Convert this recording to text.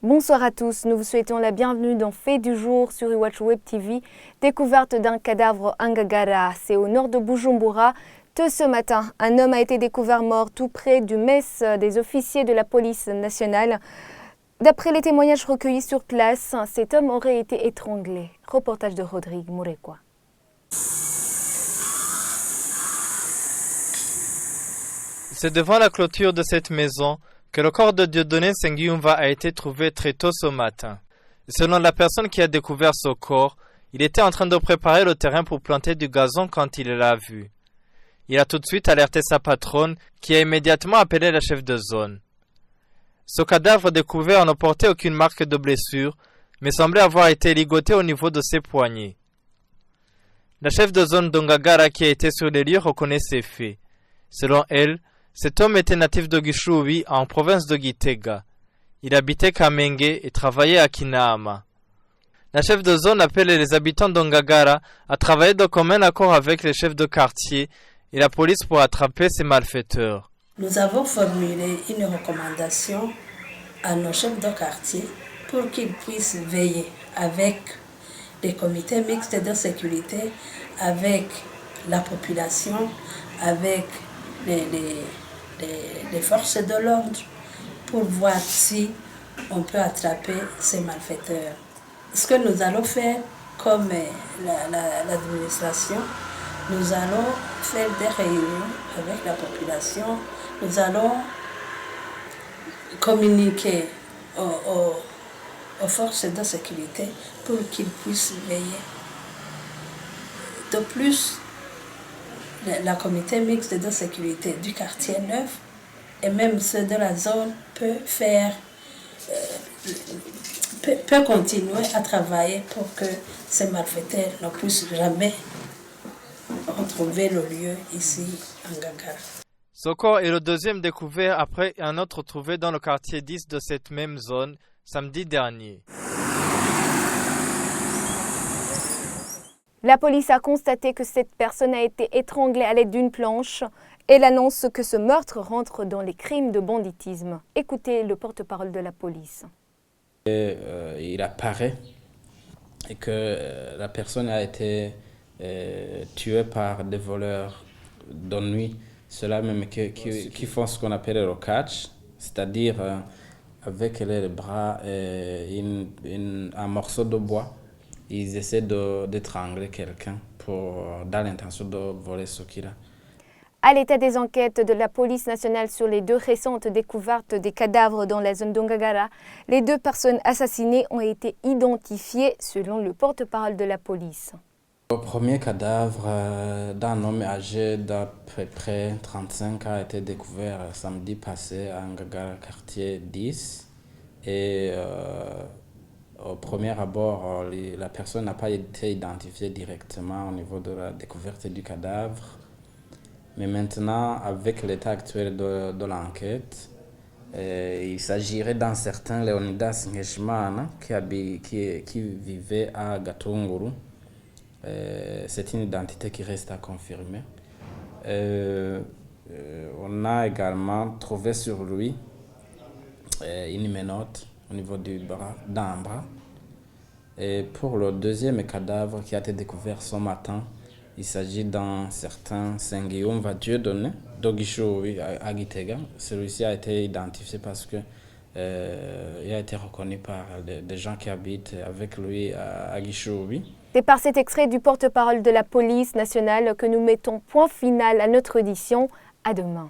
Bonsoir à tous, nous vous souhaitons la bienvenue dans Fait du jour sur Iwachu Web TV. Découverte d'un cadavre à Ngagara, c'est au nord de Bujumbura. Ce matin, un homme a été découvert mort tout près du mess des officiers de la police nationale. D'après les témoignages recueillis sur place, cet homme aurait été étranglé. Reportage de Rodrigue Mourekwa. C'est devant la clôture de cette maison que le corps de Dieudonné Sengiumva a été trouvé très tôt ce matin. Selon la personne qui a découvert ce corps, il était en train de préparer le terrain pour planter du gazon quand il l'a vu. Il a tout de suite alerté sa patronne qui a immédiatement appelé la chef de zone. Ce cadavre découvert ne portait aucune marque de blessure, mais semblait avoir été ligoté au niveau de ses poignets. La chef de zone d'Ongagara qui a été sur les lieux reconnaît ces faits. Selon elle, cet homme était natif de Gishubi en province de Gitega. Il habitait Kamenge et travaillait à Kinama. La chef de zone appelle les habitants d'Ongagara à travailler de commun accord avec les chefs de quartier et la police pour attraper ces malfaiteurs. Nous avons formulé une recommandation à nos chefs de quartier pour qu'ils puissent veiller avec les comités mixtes de sécurité, avec la population, avec les forces de l'ordre, pour voir si on peut attraper ces malfaiteurs. Ce que nous allons faire comme l'administration, nous allons faire des réunions avec la population, nous allons communiquer aux forces de sécurité pour qu'ils puissent veiller. De plus, la comité mixte de sécurité du quartier neuf et même ceux de la zone peut continuer à travailler pour que ces malfaiteurs ne puissent jamais retrouver le lieu ici en Ngagara. Ce corps est le deuxième découvert après un autre trouvé dans le quartier 10 de cette même zone samedi dernier. La police a constaté que cette personne a été étranglée à l'aide d'une planche. Elle annonce que ce meurtre rentre dans les crimes de banditisme. Écoutez le porte-parole de la police. Il apparaît que la personne a été tuée par des voleurs de nuit, ceux-là même qui font ce qu'on appelle le catch, c'est-à-dire avec les bras et un morceau de bois. Ils essaient d'étrangler quelqu'un dans l'intention de voler ce qu'il a. À l'état des enquêtes de la police nationale sur les deux récentes découvertes des cadavres dans la zone d'Ongagara, les deux personnes assassinées ont été identifiées selon le porte-parole de la police. Le premier cadavre d'un homme âgé d'à peu près 35 ans a été découvert samedi passé à Ngagara, quartier 10. Et au premier abord, la personne n'a pas été identifiée directement au niveau de la découverte du cadavre. Mais maintenant, avec l'état actuel de l'enquête, il s'agirait d'un certain Leonidas Ngeshimana qui vivait à Gatunguru. C'est une identité qui reste à confirmer. On a également trouvé sur lui une menotte au niveau d'un bras. Et pour le deuxième cadavre qui a été découvert ce matin, il s'agit d'un certain Sengiumva Dieudonné d'Ogishubi à Gitega. Celui-ci a été identifié parce que il a été reconnu par des gens qui habitent avec lui à Gishubi. C'est par cet extrait du porte-parole de la police nationale que nous mettons point final à notre audition. À demain.